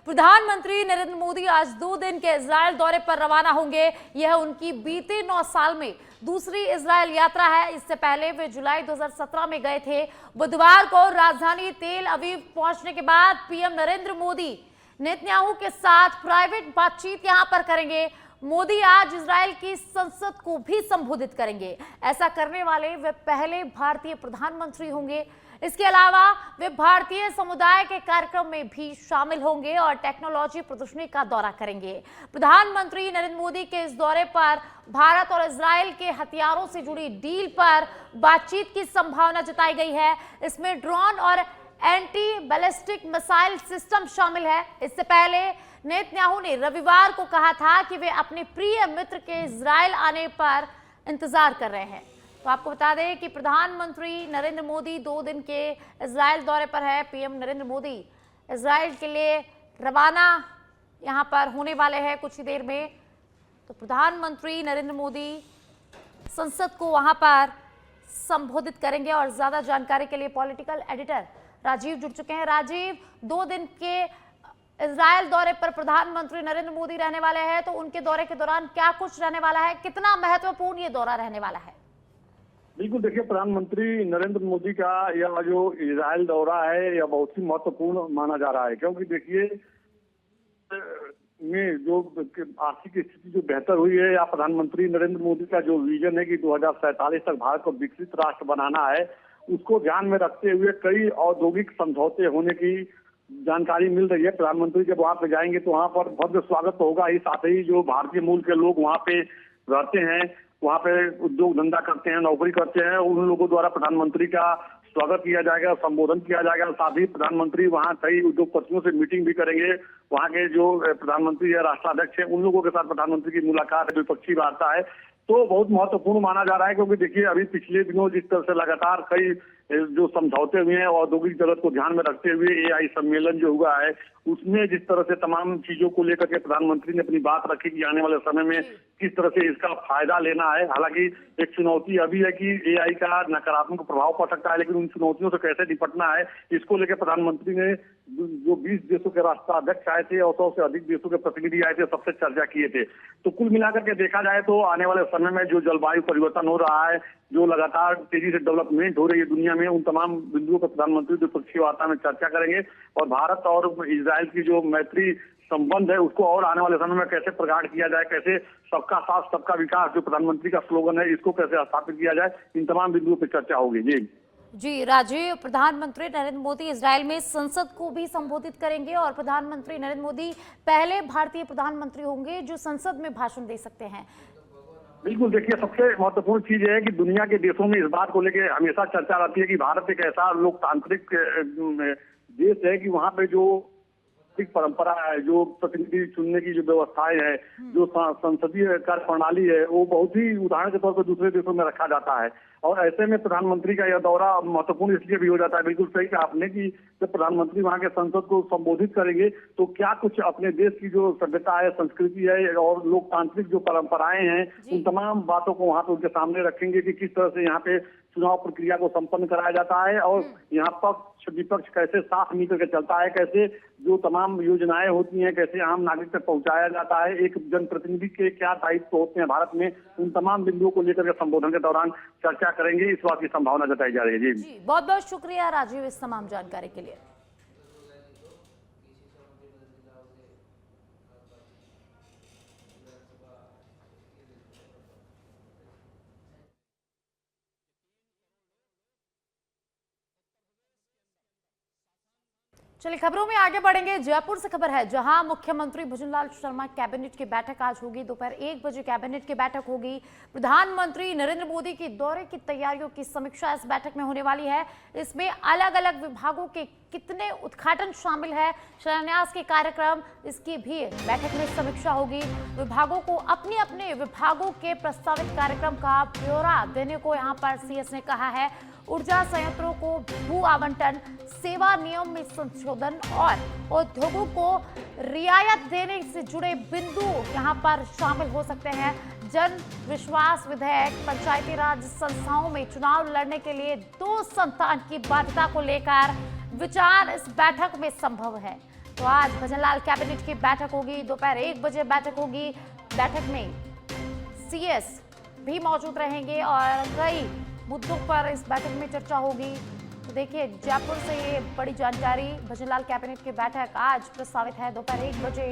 प्रधानमंत्री नरेंद्र मोदी आज 2 दिन के इजरायल दौरे पर रवाना होंगे। यह उनकी बीते 9 साल में दूसरी इजरायल यात्रा है। इससे पहले वे जुलाई 2017 में गए थे। बुधवार को राजधानी तेल अवीव पहुंचने के बाद पीएम नरेंद्र मोदी नेतन्याहू के साथ प्राइवेट बातचीत यहां पर करेंगे। मोदी आज इजरायल की संसद को भी संबोधित करेंगे। ऐसा करने वाले वे पहले भारतीय प्रधानमंत्री होंगे। इसके अलावा वे भारतीय समुदाय के कार्यक्रम में भी शामिल होंगे और टेक्नोलॉजी प्रदर्शनी का दौरा करेंगे। प्रधानमंत्री नरेंद्र मोदी के इस दौरे पर भारत और इजरायल के हथियारों से जुड़ी डील पर बातचीत की संभावना जताई गई है। इसमें ड्रोन और एंटी बैलिस्टिक मिसाइल सिस्टम शामिल है। इससे पहले नेतन्याहू ने रविवार को कहा था कि वे अपने प्रिय मित्र के इजरायल आने पर इंतजार कर रहे हैं। तो आपको बता दें कि प्रधानमंत्री नरेंद्र मोदी 2 दिन के इजरायल दौरे पर है। पीएम नरेंद्र मोदी इजरायल के लिए रवाना यहां पर होने वाले हैं कुछ ही देर में। तो प्रधानमंत्री नरेंद्र मोदी संसद को वहां पर संबोधित करेंगे। और ज्यादा जानकारी के लिए पॉलिटिकल एडिटर राजीव जुड़ चुके हैं। राजीव, 2 दिन के इजरायल दौरे पर प्रधानमंत्री नरेंद्र मोदी रहने वाले हैं, तो उनके दौरे के दौरान क्या कुछ रहने वाला है, कितना महत्वपूर्ण ये दौरा रहने वाला है? बिल्कुल, देखिए, प्रधानमंत्री नरेंद्र मोदी का यह जो इजरायल दौरा है यह बहुत ही महत्वपूर्ण माना जा रहा है, क्योंकि देखिए में जो आर्थिक स्थिति जो बेहतर हुई है या प्रधानमंत्री नरेंद्र मोदी का जो विजन है कि 2047 तक भारत को विकसित राष्ट्र बनाना है, उसको ध्यान में रखते हुए कई औद्योगिक समझौते होने की जानकारी मिल रही है। प्रधानमंत्री जब वहां पे जाएंगे तो वहां पर भव्य स्वागत होगा ही, साथ ही जो भारतीय मूल के लोग वहां पे रहते हैं, वहां पे उद्योग धंधा करते हैं, नौकरी करते हैं, उन लोगों द्वारा प्रधानमंत्री का स्वागत किया जाएगा, संबोधन किया जाएगा। साथ ही प्रधानमंत्री वहां कई उद्योगपतियों से मीटिंग भी करेंगे। वहां के जो प्रधानमंत्री या राष्ट्राध्यक्ष है उन लोगों के साथ प्रधानमंत्री की मुलाकात है, द्विपक्षीय वार्ता है। तो बहुत महत्वपूर्ण माना जा रहा है, क्योंकि देखिए अभी पिछले दिनों जिस तरह से लगातार कई जो समझौते हुए हैं औद्योगिक जगत को ध्यान में रखते हुए एआई सम्मेलन जो हुआ है उसमें जिस तरह से तमाम चीजों को लेकर के प्रधानमंत्री ने अपनी बात रखी कि आने वाले समय में किस तरह से इसका फायदा लेना है। हालांकि एक चुनौती अभी है कि एआई का नकारात्मक प्रभाव पड़ सकता है, लेकिन उन चुनौतियों से कैसे निपटना है इसको लेकर प्रधानमंत्री ने जो 20 देशों के राष्ट्राध्यक्ष आए थे और 100 से अधिक देशों के प्रतिनिधि आए थे, सबसे चर्चा किए थे। तो कुल मिलाकर के देखा जाए तो आने वाले समय में जो जलवायु परिवर्तन हो रहा है, जो लगातार तेजी से डेवलपमेंट हो रही है दुनिया में, उन तमाम बिंदुओं पर प्रधानमंत्री द्विपक्षीय वार्ता में चर्चा करेंगे। और भारत और इजरायल की जो मैत्री संबंध है उसको और आने वाले समय में कैसे प्रगाढ़ किया जाए, कैसे सबका साथ सबका विकास जो प्रधानमंत्री का स्लोगन है इसको कैसे स्थापित किया जाए, इन तमाम बिंदुओं पर चर्चा होगी। जी राजीव, प्रधानमंत्री नरेंद्र मोदी इजरायल में संसद को भी संबोधित करेंगे और प्रधानमंत्री नरेंद्र मोदी पहले भारतीय प्रधानमंत्री होंगे जो संसद में भाषण दे सकते हैं। बिल्कुल, देखिए सबसे महत्वपूर्ण चीज है कि दुनिया के देशों में इस बात को लेकर हमेशा चर्चा रहती है कि भारत एक ऐसा लोकतांत्रिक देश है कि वहाँ पे जो परंपरा है, जो प्रतिनिधि चुनने की जो व्यवस्थाएं है, जो संसदीय कार्य प्रणाली है, वो बहुत ही उदाहरण के तौर पर दूसरे देशों में रखा जाता है। और ऐसे में प्रधानमंत्री का यह दौरा महत्वपूर्ण इसलिए भी हो जाता है। बिल्कुल सही कहा आपने कि जब प्रधानमंत्री वहां के संसद को संबोधित करेंगे तो क्या कुछ अपने देश की जो सभ्यता है, संस्कृति है और लोकतांत्रिक जो परंपराएं हैं, उन तमाम बातों को वहां पे उनके सामने रखेंगे कि किस तरह से यहाँ पे चुनाव प्रक्रिया को संपन्न कराया जाता है और यहाँ पक्ष विपक्ष कैसे साथ मिलकर के चलता है, कैसे जो तमाम योजनाएं होती हैं कैसे आम नागरिक तक पहुंचाया जाता है, एक जनप्रतिनिधि के क्या दायित्व होते हैं भारत में, उन तमाम बिंदुओं को लेकर के संबोधन के दौरान चर्चा करेंगे। इस बात की संभावना जताई जा रही है। जी बहुत बहुत शुक्रिया राजीव इस तमाम जानकारी के लिए। चलिए खबरों में आगे बढ़ेंगे। जयपुर से खबर है जहां मुख्यमंत्री भुजनलाल शर्मा कैबिनेट की बैठक आज होगी। दोपहर 1 बजे कैबिनेट की बैठक होगी। प्रधानमंत्री नरेंद्र मोदी की दौरे की तैयारियों की समीक्षा इस बैठक में होने वाली है। इसमें अलग अलग विभागों के कितने उद्घाटन शामिल है, शिलान्यास के कार्यक्रम, इसकी भी बैठक में समीक्षा होगी। विभागों को अपने अपने विभागों के प्रस्तावित कार्यक्रम का ब्यौरा देने को यहाँ पर सीएस ने कहा है। ऊर्जा संयंत्रों को भू आवंटन, सेवा नियम में संशोधन और उद्योगों को रियायत देने से जुड़े बिंदु यहां पर शामिल हो सकते हैं। जन विश्वास विधेयक, पंचायती राज संस्थाओं में चुनाव लड़ने के लिए 2 संतान की बाध्यता को लेकर विचार इस बैठक में संभव है। तो आज भजनलाल कैबिनेट की बैठक होगी, दोपहर 1 बजे बैठक होगी। बैठक में सीएस भी मौजूद रहेंगे और कई मुद्दों पर इस बैठक में चर्चा होगी। तो देखिए, जयपुर से ये बड़ी जानकारी। भजनलाल कैबिनेट की बैठक आज प्रस्तावित है, दोपहर 1 बजे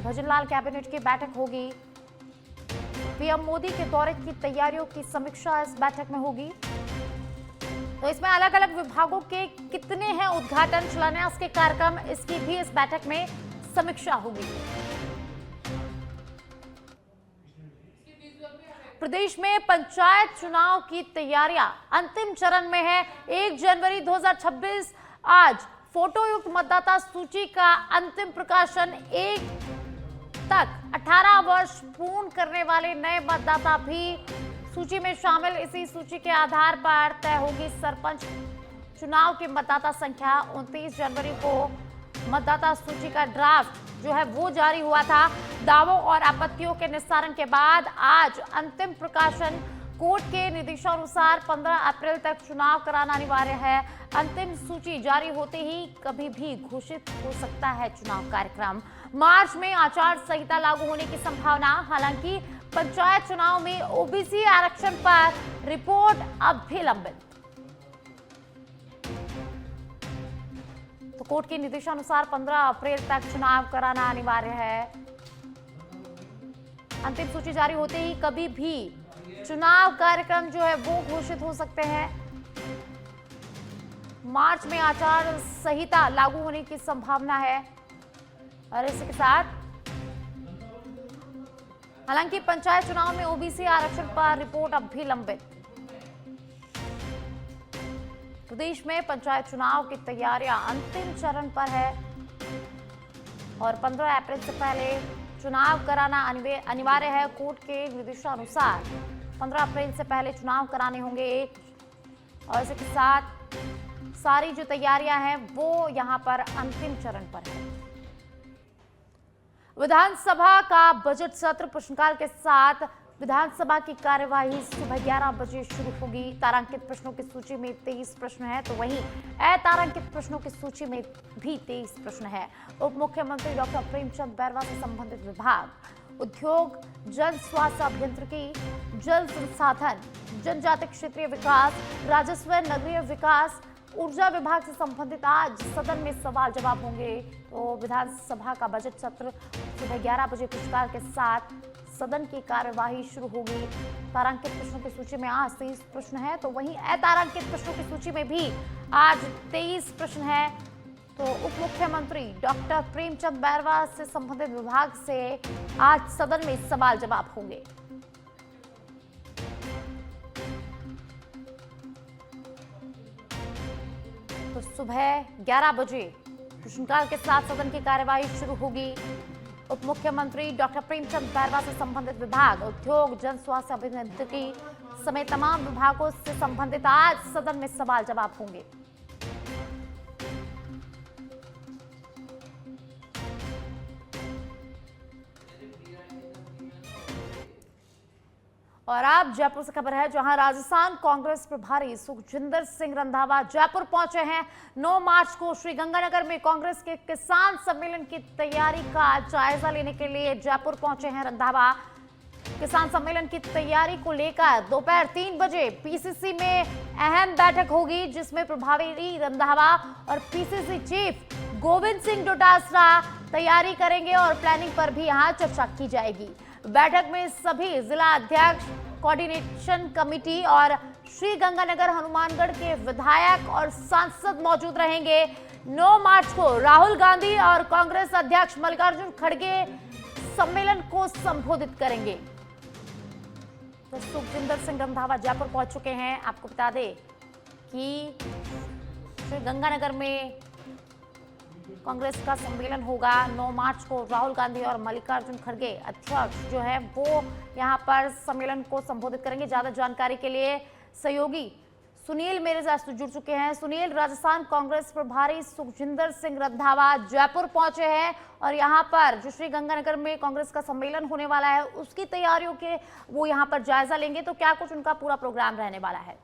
भजनलाल कैबिनेट की बैठक होगी। पीएम मोदी के दौरे की तैयारियों की समीक्षा इस बैठक में होगी। तो इसमें अलग अलग विभागों के कितने हैं उद्घाटन, शिलान्यास के कार्यक्रम, इसकी भी इस बैठक में समीक्षा होगी। प्रदेश में पंचायत चुनाव की तैयारियां अंतिम चरण में है। 1 जनवरी 2026 आज फोटोयुक्त मतदाता सूची का अंतिम प्रकाशन। 1 तक 18 वर्ष पूर्ण करने वाले नए मतदाता भी सूची में शामिल। इसी सूची के आधार पर तय होगी सरपंच चुनाव की मतदाता संख्या। 29 जनवरी को मतदाता सूची का ड्राफ्ट जो है वो जारी हुआ था। दावों और आपत्तियों के निस्तारण के बाद आज अंतिम प्रकाशन। कोर्ट के निर्देशानुसार 15 अप्रैल तक चुनाव कराना अनिवार्य है। अंतिम सूची जारी होते ही कभी भी घोषित हो सकता है चुनाव कार्यक्रम। मार्च में आचार संहिता लागू होने की संभावना। हालांकि पंचायत चुनाव में ओबीसी आरक्षण पर रिपोर्ट अब भी लंबित। तो कोर्ट के निर्देशानुसार 15 अप्रैल तक चुनाव कराना अनिवार्य है। अंतिम सूची जारी होते ही कभी भी चुनाव कार्यक्रम जो है वो घोषित हो सकते हैं। मार्च में आचार संहिता लागू होने की संभावना है। और इसी के साथ हालांकि पंचायत चुनाव में ओबीसी आरक्षण पर रिपोर्ट अब भी लंबित। प्रदेश में पंचायत चुनाव की तैयारियां अंतिम चरण पर है और 15 अप्रैल से पहले चुनाव कराना अनिवार्य है। कोर्ट के निर्देशानुसार 15 अप्रैल से पहले चुनाव कराने होंगे। और इसी के साथ सारी जो तैयारियां हैं वो यहां पर अंतिम चरण पर है। विधानसभा का बजट सत्र प्रश्नकाल के साथ विधानसभा की कार्यवाही सुबह 11 बजे शुरू होगी। तारांकित प्रश्नों की सूची में 23 प्रश्न है, तो वहीं अतारांकित प्रश्नों की सूची में भी 23 प्रश्न है। उप मुख्यमंत्री डॉक्टर प्रेमचंद बैरवा से संबंधित विभाग, उद्योग, जन स्वास्थ्य अभियंत्रिकी, जल संसाधन, जनजातीय क्षेत्रीय विकास, राजस्व, नगरीय विकास, ऊर्जा विभाग से संबंधित आज सदन में सवाल जवाब होंगे। तो विधानसभा का बजट सत्र सुबह 11 बजे प्रश्नकाल के साथ सदन की कार्यवाही शुरू होगी। तारांकित प्रश्नों की सूची में आज 23 प्रश्न है, तो वहीं अतारांकित प्रश्नों की सूची में भी आज 23 प्रश्न है। तो उप मुख्यमंत्री डॉक्टर प्रेमचंद बैरवा से संबंधित विभाग से आज सदन में सवाल जवाब होंगे। तो सुबह 11 बजे प्रश्नकाल के साथ सदन की कार्यवाही शुरू होगी। उप मुख्यमंत्री डॉक्टर प्रेमचंद बैरवा से संबंधित विभाग, उद्योग, जन स्वास्थ्य अभियंत्रिकी समेत तमाम विभागों से संबंधित आज सदन में सवाल जवाब होंगे। और अब जयपुर से खबर है, जहां राजस्थान कांग्रेस प्रभारी सुखजिंदर सिंह रंधावा जयपुर पहुंचे हैं। 9 मार्च को श्रीगंगानगर में कांग्रेस के किसान सम्मेलन की तैयारी का जायजा लेने के लिए जयपुर पहुंचे हैं रंधावा। किसान सम्मेलन की तैयारी को लेकर दोपहर 3 बजे पीसीसी में अहम बैठक होगी, जिसमें प्रभारी रंधावा और पीसीसी चीफ गोविंद सिंह डोटासरा तैयारी करेंगे और प्लानिंग पर भी यहां चर्चा की जाएगी। बैठक में सभी जिला अध्यक्ष, कोऑर्डिनेशन कमेटी और श्रीगंगानगर हनुमानगढ़ के विधायक और सांसद मौजूद रहेंगे। 9 मार्च को राहुल गांधी और कांग्रेस अध्यक्ष मल्लिकार्जुन खड़गे सम्मेलन को संबोधित करेंगे। तो सुखजिंदर सिंह रंधावा जयपुर पहुंच चुके हैं। आपको बता दें कि श्रीगंगानगर में कांग्रेस का सम्मेलन होगा। 9 मार्च को राहुल गांधी और मल्लिकार्जुन खड़गे अध्यक्ष जो है वो यहां पर सम्मेलन को संबोधित करेंगे। ज्यादा जानकारी के लिए सहयोगी सुनील मेरे साथ जुड़ चुके हैं। सुनील, राजस्थान कांग्रेस प्रभारी सुखजिंदर सिंह रंधावा जयपुर पहुंचे हैं और यहां पर जो श्रीगंगानगर में कांग्रेस का सम्मेलन होने वाला है उसकी तैयारियों के वो यहां पर जायजा लेंगे, तो क्या कुछ उनका पूरा प्रोग्राम रहने वाला है?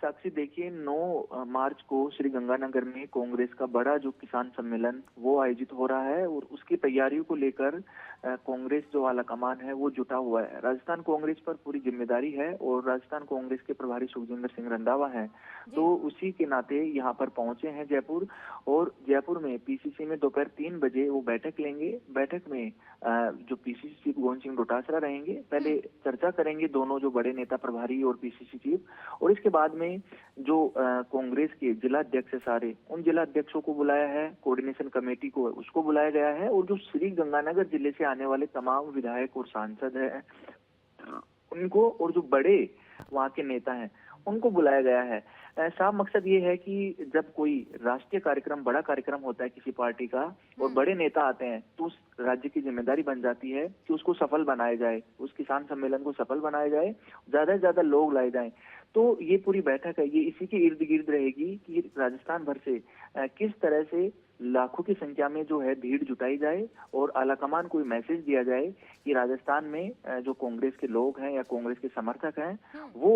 साक्षी देखिए, 9 मार्च को श्री गंगानगर में कांग्रेस का बड़ा जो किसान सम्मेलन वो आयोजित हो रहा है और उसकी तैयारियों को लेकर कांग्रेस जो आला कमान है वो जुटा हुआ है। राजस्थान कांग्रेस पर पूरी जिम्मेदारी है और राजस्थान कांग्रेस के प्रभारी सुखजिंदर सिंह रंधावा हैं, तो उसी के नाते यहाँ पर पहुंचे हैं जयपुर। और जयपुर में पीसीसी में दोपहर 3 बजे वो बैठक लेंगे। बैठक में जो पीसीसी चीफ गोविंद सिंह डोटासरा रहेंगे, पहले चर्चा करेंगे दोनों जो बड़े नेता प्रभारी और पीसीसी चीफ, और इसके बाद में जो कांग्रेस के जिला अध्यक्ष सारे, उन जिला अध्यक्षों को बुलाया है, कोऑर्डिनेशन कमेटी को उसको बुलाया गया है, और जो श्री गंगानगर जिले से आने वाले तमाम विधायक और सांसद हैं उनको, और जो बड़े वहाँ के नेता हैं उनको बुलाया गया है। साफ मकसद ये है कि जब कोई राष्ट्रीय कार्यक्रम, बड़ा कार्यक्रम होता है किसी पार्टी का और बड़े नेता आते हैं, तो उस राज्य की जिम्मेदारी बन जाती है कि उसको सफल बनाया जाए, उस किसान सम्मेलन को सफल बनाया जाए, ज्यादा से ज्यादा लोग लाए जाएं। तो ये पूरी बैठक है, ये इसी के इर्द गिर्द रहेगी कि राजस्थान भर से किस तरह से लाखों की संख्या में जो है भीड़ जुटाई जाए और आलाकमान को मैसेज दिया जाए कि राजस्थान में जो कांग्रेस के लोग हैं या कांग्रेस के समर्थक हैं वो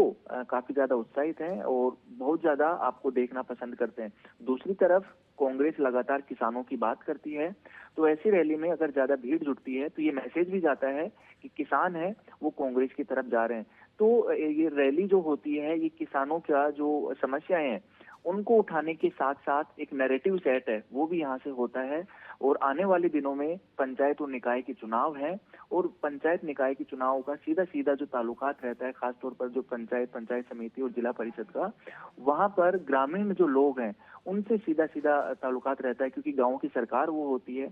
काफी ज्यादा उत्साहित हैं और बहुत ज्यादा आपको देखना पसंद करते हैं। दूसरी तरफ कांग्रेस लगातार किसानों की बात करती है, तो ऐसी रैली में अगर ज्यादा भीड़ जुटती है तो ये मैसेज भी जाता है कि किसान है वो कांग्रेस की तरफ जा रहे हैं। तो ये रैली जो होती है, ये किसानों का जो समस्याएं हैं उनको उठाने के साथ साथ एक नैरेटिव सेट है वो भी यहाँ से होता है। और आने वाले दिनों में पंचायत और निकाय के चुनाव है, और पंचायत निकाय के चुनाव का सीधा सीधा जो ताल्लुकात रहता है, खासतौर पर जो पंचायत समिति और जिला परिषद का, वहां पर ग्रामीण जो लोग हैं उनसे सीधा सीधा ताल्लुकात रहता है, क्योंकि गाँव की सरकार वो होती है,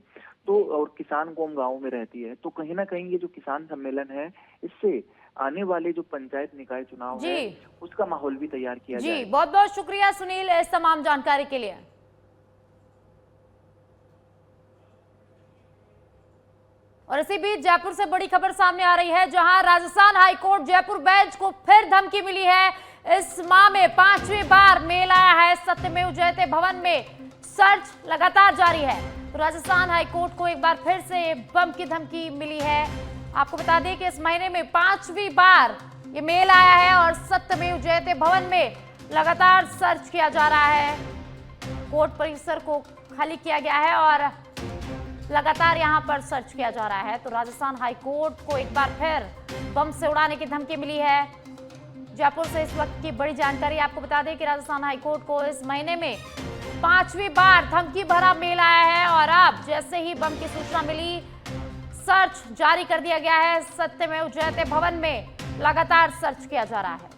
तो और किसान कौम गाँव में रहती है। तो कहीं ना कहीं ये जो किसान सम्मेलन है, इससे आने वाले जो पंचायत निकाय चुनाव है उसका माहौल भी तैयार किया जाए। जी, बहुत बहुत शुक्रिया सुनील इस तमाम जानकारी के लिए। और इसी बीच जयपुर से बड़ी खबर सामने आ रही है, जहां राजस्थान हाईकोर्ट जयपुर बेंच को फिर धमकी मिली है। इस माह में 5वीं बार मेल आया है। सत्यमेव जयते भवन में सर्च लगातार जारी है। तो राजस्थान हाईकोर्ट को एक बार फिर से बम की धमकी मिली है। आपको बता दें कि इस महीने में 5वीं बार ये मेल आया है और सत्यमेव जयते भवन में लगातार सर्च किया जा रहा है। कोर्ट परिसर को खाली किया गया है और लगातार यहां पर सर्च किया जा रहा है। तो राजस्थान हाईकोर्ट को एक बार फिर बम से उड़ाने की धमकी मिली है। जयपुर से इस वक्त की बड़ी जानकारी आपको बता दें कि राजस्थान हाईकोर्ट को इस महीने में 5वीं बार धमकी भरा मेल आया है और अब जैसे ही बम की सूचना मिली, सर्च जारी कर दिया गया है। सत्यमेव जयते भवन में लगातार सर्च किया जा रहा है।